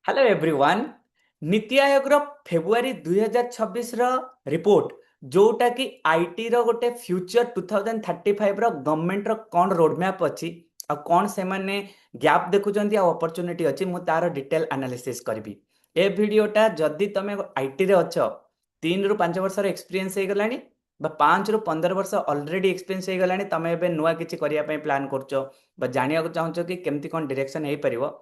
Hello everyone. नीति आयोग रो February 2026 रो report जोटा कि आईटी रो गोटे फ्यूचर 2035 रो गवर्नमेंट रो कोन रोड मैप अछि आ कोन से माने गैप देखुचंती आ अपॉर्चुनिटी अछि मु तार डिटेल एनालिसिस करबी। ए वीडियोटा जदी तमे आईटी रे अछ 3 रु 5 वर्ष रो एक्सपीरियंस हे गलानी बा 5 रु 15 वर्ष ऑलरेडी एक्सपीरियंस हे गलानी तमे एबे नुवा किछि करिया पय प्लान करछो बा जानिया को चाहछो कि केमती कोन डायरेक्शन हे परिबो।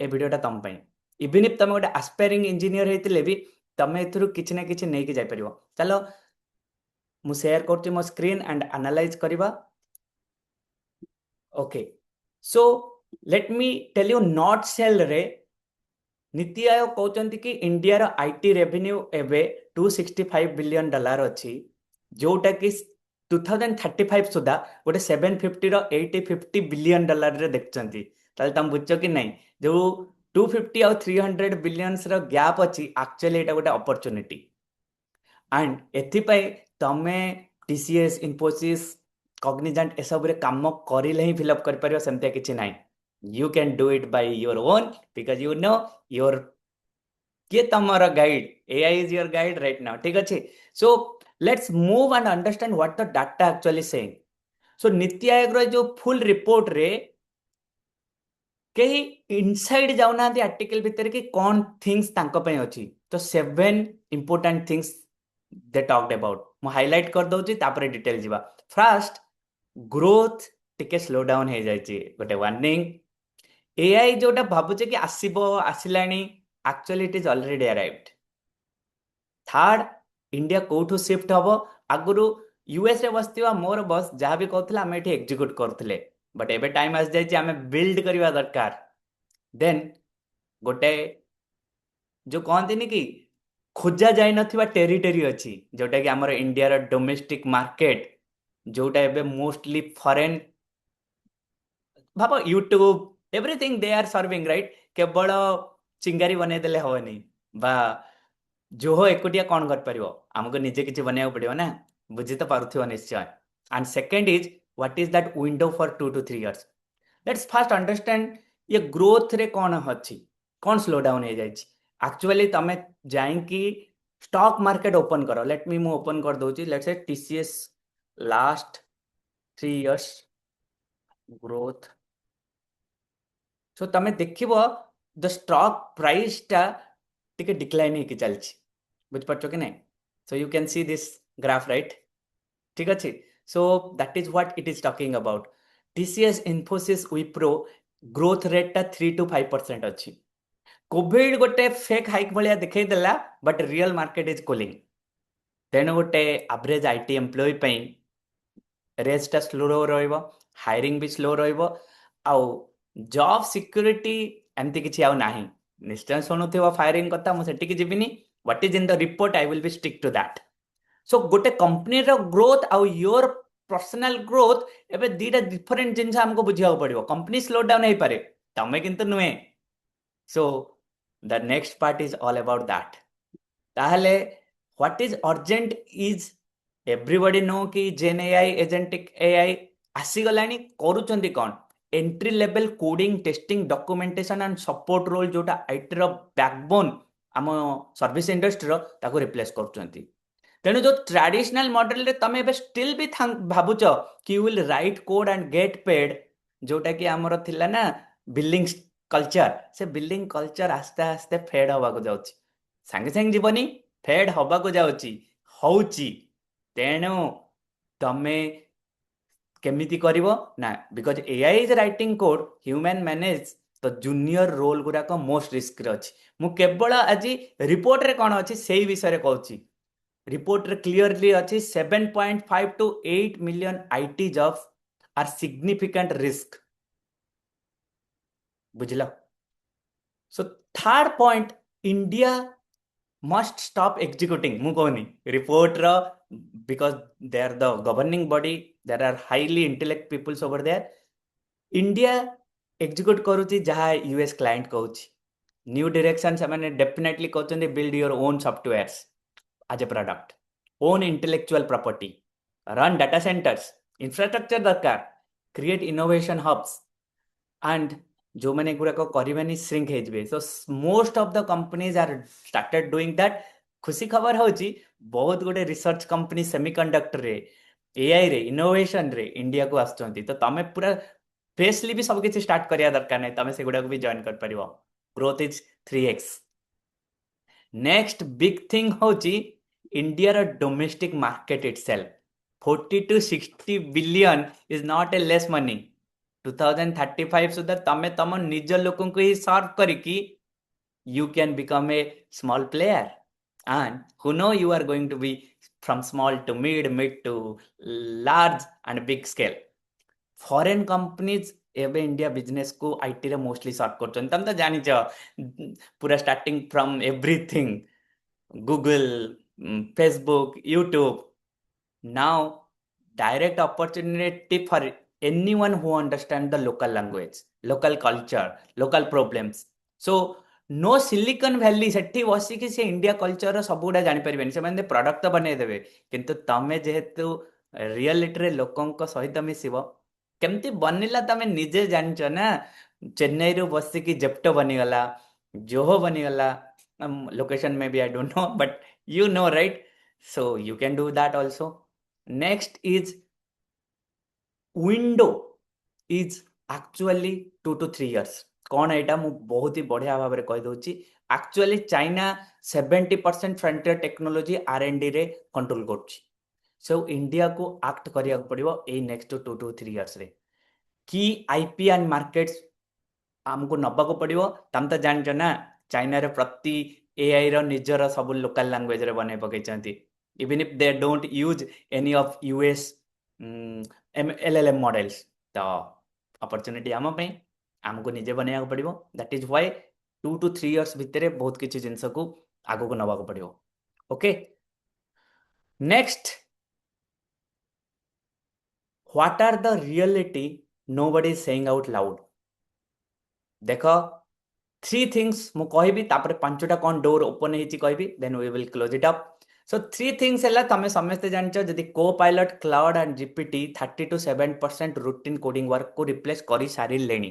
ए वीडियोटा तम पय इवन इफ तुम गोटे आस्पायरिंग इंजीनियर होते भी तुम एथुरु किछि ना किछि नहीं कि जाय परिबो। चलो मु शेयर करछि मो स्क्रीन एंड एनालाइज करबा। Okay, so let me tell you not cell रे नीति आयोग कहते कि इंडिया रो आईटी रेवेन्यू एबे $265 बिलियन अछि जोटा कि 2035 सुधा गोटे 750 रो 850 बिलियन डॉलर रे देखचंती। ताले तुम बुझो कि नहीं जो 250 और 300 बिलियंस रो गैप अछि एक्चुअली एटा गोटे अपॉर्चुनिटी एंड एथिपाई तमे टीसीएस इन्फोसिस कॉग्निजेंट ए सब रे काम करिले ही फिलअप कर परियो सेमते किछि नाही। You can do it by your own because you know your किए तमर guide AI is your guide right now. ठीक अछि, so let's move and understand what the data actually saying. So NITI Aayog रो जो फुल रिपोर्ट रे कहीं inside जाऊना article भितर कि कौन थिंग्स तांको पे अछि तो 7 important things they talked about मु हाइलाइट कर दउची तापरे डिटेल जीवा। फर्स्ट, ग्रोथ टिके स्लो डाउन हे जायची गोटे वार्निंग। एआई जोटा भाबुचे कि आसीबो आसिलानी actually it is already arrived. Third, India कोठू शिफ्ट हबो आगुरु यूएस रे बसतिवा मोर बस जहाँ भी कहथले आमे एठी एग्जीक्यूट करथले बट एबे टाइम आस जायची आमे बिल्ड करबा दरकार। देन गोटे जो कहते कि खोजा जाई नथिबा टेरिटरी अछि जोटा कि हमर इंडिया रो डोमेस्टिक मार्केट जोटा एबे मोस्टली फॉरेन भाबो YouTube everything they are serving right. केवल चिंगारी बने देले हवनी बा जो हो एकुटिया कौन कर परिबो हमको निजे किछि बनेया पड़ियो ना, बुझी तो पारुथियो निश्चय। And second is what is that window for 2 to 3 years। Let's first understand ये ग्रोथ रे कौन अछि कौन स्लो डाउन हे जायछि। एक्चुअली तमे जाई कि स्टॉक मार्केट ओपन करो। लेट मी मु ओपन कर दोची let's say TCS last 3 years growth. So तमे देखिबो द स्टॉक प्राइस टा टिके डिक्लाइन हे कि चलछि, बुझ पड़छो कि नहीं। So you can see this graph right. ठीक अछि, so that is what it is talking about. TCS Infosys Wipro growth rate टा 3 to 5% अछि। कोविड गोटे फेक हाइक भलिया देखै देला but real market is cooling. तेणु गोटे एवरेज आईटी एम्प्लॉय पई रेस टा स्लो रहइबो, हायरिंग भी स्लो रहइबो आउ जॉब सिक्योरिटी एमती किछि आउ नाही। निश्चय सुनुथिबो फायरिंग कथा मु सेठी कि जिबिनी what is in the report I will be stick to that. So गोटे कंपनी रो ग्रोथ आउ योर पर्सनल ग्रोथ एबे दीटा डिफरेंट जिंस हमको बुझिया पड़िबो। कंपनी स्लो डाउन हे पारे तमे किंतु नुए। So the next part is all about that. ताहले what is urgent is everybody know कि जेन एआई एजेंटिक एआई आसी गलानी करूचंदी कोन entry level coding testing documentation and support role जोटा आईटी रो बैकबोन आम सर्विस इंडस्ट्री रो ताको replace करूचंती। तेणु जो ट्रेडिशनल मॉडल रे तमे बे स्टिल भी भाबुच कि you will write code and get paid जोटा कि हमर थिला ना बिलिंग कल्चर, से बिलिंग कल्चर आस्ते आस्ते फेड हवा को जाउची। संगे संगे जीवनी फेड हवा को जाउची होउची। तेणु तमे केमिति करिवो ना because AI is writing code human manage तो जूनियर रोल गुरा को मोस्ट रिस्क रे अछि। मु केवल आज रिपोर्ट रे कोन अछि सेही विषय रे कहूची। रिपोर्ट रे क्लियरली अछि 7.5 to 8 million IT jobs are significant risk, बुझलो। So third point, India must stop executing मु कहनी रिपोर्ट रो because they are the governing body, there are highly intellect peoples over there। India execute करूची जहाँ US client कहूची new direction से माने definitely कहउचंदी build your own softwares as a product, own intellectual property, run data centers, infrastructure दरकार, create innovation hubs and जो मैंने गुड़ाक करवानी श्रिंक हो so most of the companies are started doing that. खुशी खबर होची बहुत गुडे रिसर्च कंपनी सेमीकंडक्टर रे एआई रे इनोवेशन रे इंडिया को आसुचंती तो तमे पूरा फ्रेशली भी सब किछि स्टार्ट करिया दरकार नै तमे सेगुडा को भी जॉइन कर परिबो। Growth is 3x। Next big thing होची इंडिया रो domestic market itself 40 to 60 billion is not a less money. 2035 सुधा तमे तम निज लोकन को ही सर्व करिकी you can become a small player, and who know you are going to be from small to mid to large and big scale। Foreign companies एबे India business को IT रे मोस्टली सर्व करछन। तम तो जानि छ पूरा starting from everything Google Facebook YouTube now direct opportunity for anyone who understand the local language local culture local problems। so no silicon valley सेठी बसिकी से India culture सबुडा जानि परिबेनी से प्रोडक्ट तो बनै देबे किंतु तमे जेहेतु रियलिटी रे लोकंक सहित मिसिबो केमती बनिला तमे निजे जानिछ ना। चेन्नई रो बसिकी जेप्टो बनिगला जोहो बनिगला लोकेशन में भी I don't know but you know right। so you can do that also। next is window is actually 2 to 3 years। कौन एटा मु बहुत ही बढ़िया भाव में कहि दउची actually China 70% frontier technology R&D रे कंट्रोल करछि। सो इंडिया को एक्ट करिया पड़िबो ए नेक्स्ट 2 to 3 years रे की आईपी एंड मार्केट्स आमको नबा को पड़िबो। तम तो जानछ ना चाइना रे प्रति एआई रो निजर सब लोकल लैंग्वेज रे बनै पकै चंती even if they don't use any of US LLM models. तो अपॉर्चुनिटी आम पे आमको निजे बनैया पड़िबो। That is why 2 to 3 years भितरे बहुत किछि जिंस को आगो को नबा को पड़िबो। Okay next what are the reality nobody is saying out loud. देखो 3 थिंग्स मु कहबी तापर 5टा कौन डोर ओपन हेची कहबी then we will close it up. So 3 things हैला तमे समस्ते जानछ जदि Copilot Claude and GPT 30 to 7% routine coding work को रिप्लेस करी सारी लेनी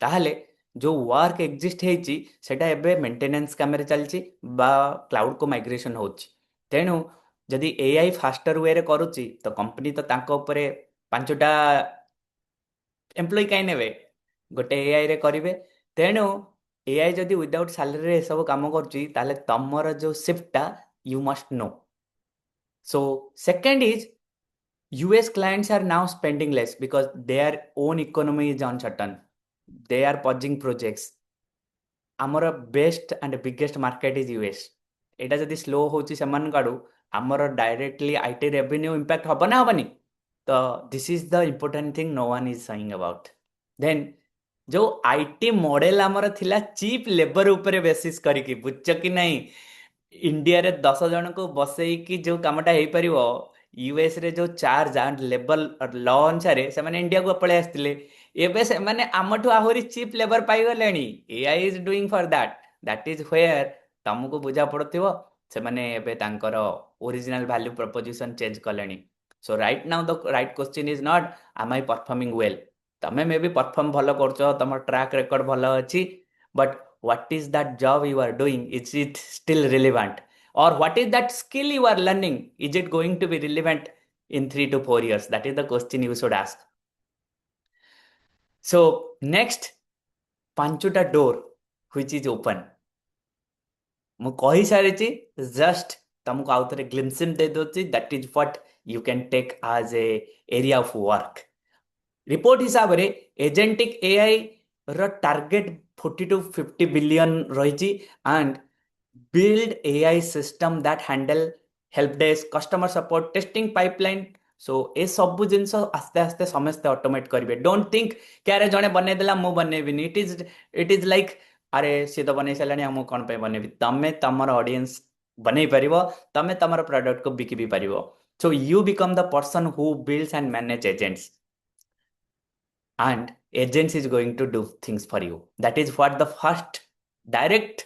ताहले जो वर्क एग्जिस्ट हेची सेटा एबे मेंटेनेंस काम रे चलची बा क्लाउड को माइग्रेशन होची। तेनु जदि एआई फास्टर वे रे करूची तो कंपनी तो तांको ऊपर 5टा एम्प्लॉय काई नेबे गोटे एआई रे करिवे। तेनु एआई जदि विदाउट सैलरी रे सब काम करची ताले तमर जो शिफ्टटा you must know. So second is US clients are now spending less because their own economy is uncertain। they are pausing projects। ଆମର best and biggest market is US. ଏଇଟା ଯଦି ସ୍ଲୋ ହେଉଛି ସେମାନଙ୍କ ଆଡ଼ୁ ଆମର ଡାଇରେକ୍ଟଲି ଆଇଟି ରେଭିନ୍ୟୁ ଇମ୍ପାକ୍ଟ ହବ ନା ହବନି। ତ this is the important thing no one is saying about. Then ଯୋଉ ଆଇଟି ମଡେଲ ଆମର ଥିଲା ଚିପ୍ ଲେବର ଉପରେ ବେସିସ୍ କରିକି ବୁଝଛ କି ନାହିଁ ଇଣ୍ଡିଆରେ 10 ଜଣଙ୍କୁ ବସେଇକି ଯୋଉ କାମଟା ହେଇପାରିବ ୟୁଏସ୍ ରେ ଯୋଉ ଚାର୍ଜ ଆଣ୍ଡ ଲେବଲ ଲ ଅନୁସାରେ ସେମାନେ ଇଣ୍ଡିଆକୁ ପଳେଇ ଆସିଥିଲେ। ଏବେ ସେମାନେ ଆମଠୁ ଆହୁରି ଚିପ୍ ଲେବର ପାଇଗଲେଣି। AI is doing for that. That is where ତମକୁ ବୁଝା ପଡୁଥିବ ସେମାନେ ଏବେ ତାଙ୍କର ଓରିଜିନାଲ ଭ୍ୟାଲ୍ୟୁ ପ୍ରପୋଜିସନ ଚେଞ୍ଜ କଲେଣି। So right now the right question is not am I performing well। ତମେ ମେ ବି ପରଫର୍ମ ଭଲ କରୁଛ ତମର ଟ୍ରାକ୍ ରେକର୍ଡ ଭଲ ଅଛି but what is that job you are doing, is it still relevant, or what is that skill you are learning, is it going to be relevant in 3 to 4 years? That is the question you should ask। so next 5ଟା door which is open ମୁଁ କହି ସାରିଛି just ତମକୁ ଆଉ ଥରେ ଗ୍ଲିମ୍ପସ୍ ଦେଇ ଦଉଛି that is what you can take as a area of work। Report हिसाब रे एजेंटिक एआई रो टारगेट 40 to 50 बिलियन रही and build AI system that handle help desk customer support testing pipeline. So ए सब जिनस आस्ते आस्ते समस्ते ऑटोमेट करेंगे। डोंट थिंक कि अरे जड़े बनईदेला मु बनईबिनी। इट इज लाइक अरे सी तो बनई सारे मुझे कौन पे बनईबी। तमें तमर ऑडियंस बनई पार तमें तमर प्रोडक्ट को बिकी भी पार। So you become the person who builds and manage agents and agents is going to do things for you। that is what the first direct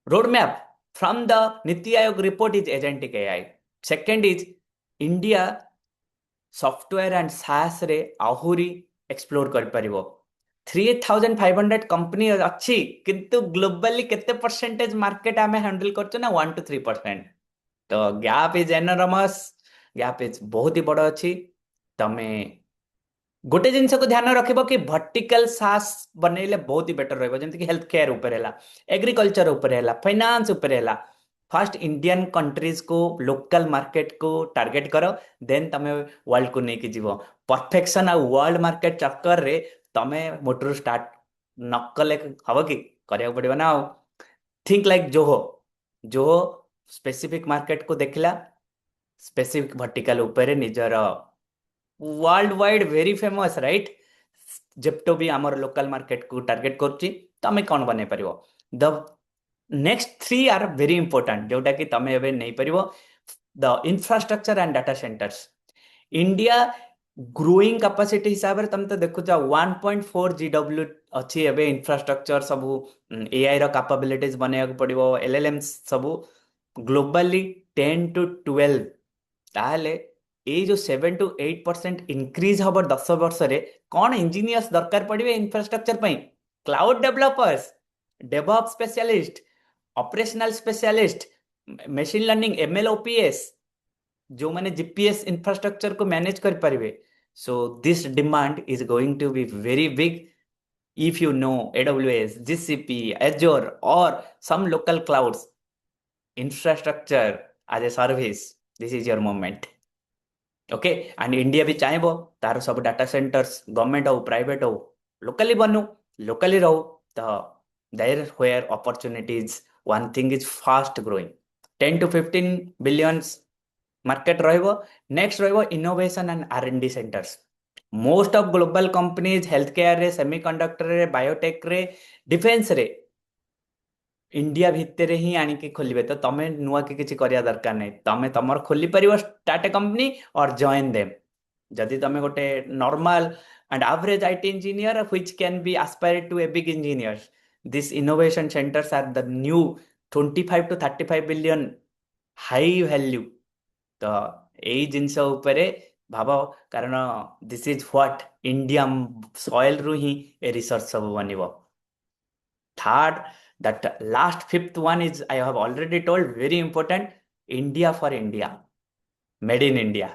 roadmap from the NITI Aayog report is agentic AI। second is India software and SaaS रे आहुरी explore कर परिबो। 3500 company अच्छी किंतु globally केते percentage market आमे handle करछो ना 1 to 3%। तो gap is एनरमस, gap is बहुत ही बड़ अच्छी। तमे गोटे जिनस को ध्यान रखिबो कि वर्टिकल सास बनेले बहुत ही बेटर रहबो, जेमति कि हेल्थ केयर ऊपर हैला, एग्रीकल्चर ऊपर हैला, फाइनेंस ऊपर हैला। फर्स्ट इंडियन कंट्रीज को, लोकल मार्केट को टारगेट करो, देन तमे वर्ल्ड को नेकी जीवो। परफेक्शन आ वर्ल्ड मार्केट चक्कर रे तमे मोटर स्टार्ट नकले हबो कि करिया पड़िबो ना। Think like Zoho, Zoho specific market को देखला, स्पेसिफिक वर्टिकल ऊपर निजर world wide very famous right, Zepto भी आमर लोकल मार्केट को टारगेट करुच्ची, तमें कौन बने पारिबो। The next three are very important जोटा कि तमें एबे नहीं पारिबो। The infrastructure and data centers, India growing capacity हिसाब से तुम तो देखु 1.4 GW अच्छी एबे इंफ्रास्ट्रक्चर सबू, एआई रो कैपेबिलिटीज बने पड़िबो, एलएलएम सबू ग्लोबली 10 to 12। ताहले এই जो 7 to 8% इंक्रीज हबर 10 वर्ष रे, कौन इंजीनियर्स दरकार पड़िबे इंफ्रास्ट्रक्चर पई, cloud developers, DevOps specialist, operational specialist, machine learning ML ops, जो माने जीपीएस इंफ्रास्ट्रक्चर को मैनेज कर पारिबे। So this demand is going to be very big. If you know AWS, GCP, Azure or some local clouds, infrastructure as a service, this is your moment। Okay and India भी चाहेबो तार सब data centres government हो private हो locally बनू, locally रहो। तो there were opportunities, one thing is fast growing, 10 to 15 billions market रहिबो। नेक्स्ट रहिबो innovation and R&D centres. Most of global companies healthcare रे, सेमीकंडक्टर रे, बायोटेक रे, डिफेंस रे इंडिया भितर ही आनिकी खोलिबे। तो तमे नुआ के किछि करिया दरकार नहीं, तमे तमर खोली परिबो start a company or join them. जदि तमे गोटे normal and average IT engineer which can be aspire to a big engineer, this innovation centres are the new 25 to 35 billion high value. तो एई जिंस उपरे भाबो, कारण this is what India soil रु ही ए रिसर्च सब बनिबो। Third, that last fifth one is I have already told, very important, India for India, made in India,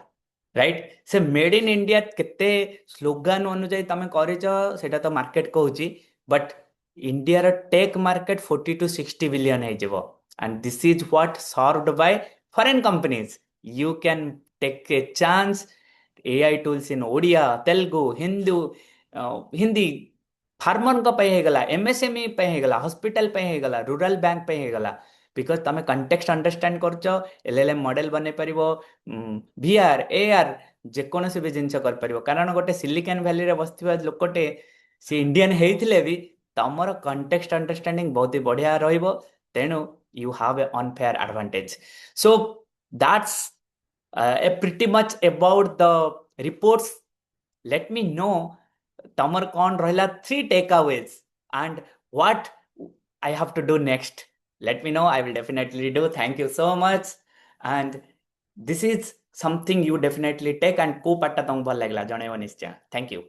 right? से मेड इन इंडिया केते स्लोगान अनुଯାयी तमे करिଛ सेटा तो मार्केट कहूची, बट इंडिया रो टेक मार्केट 40 to 60 बिलियन है जीवो, and this is what served by foreign companies. You can take a chance, AI tools in Odia, Telugu, Hindi farmer को पे हेगला, एमएसएमई पे हेगला, हॉस्पिटल पे हेगला, रूरल बैंक पे हेगला। बिकॉज तमे कंटेक्स्ट अंडरस्टैंड करछ, एलएलएम मॉडल बने परिबो, वीआर एआर जेकोनोसी भी जिंस कर परिबो। कारण गोटे सिलिकन वैली रे बसथिबा लोकटे से इंडियन हेइथिले भी तमर कंटेक्स्ट अंडरस्टैंडिंग बहुत ही बढ़िया रहिबो, तेनु you have a unfair advantage. So that's a pretty much about the reports. Let me know तमर कौन रहिला 3 takeaways and what I have to do next. Let me know, I will definitely do। Thank you so much, and this is something you definitely take and को पाटा तुम भल लागला जणेबो निश्चय। Thank you.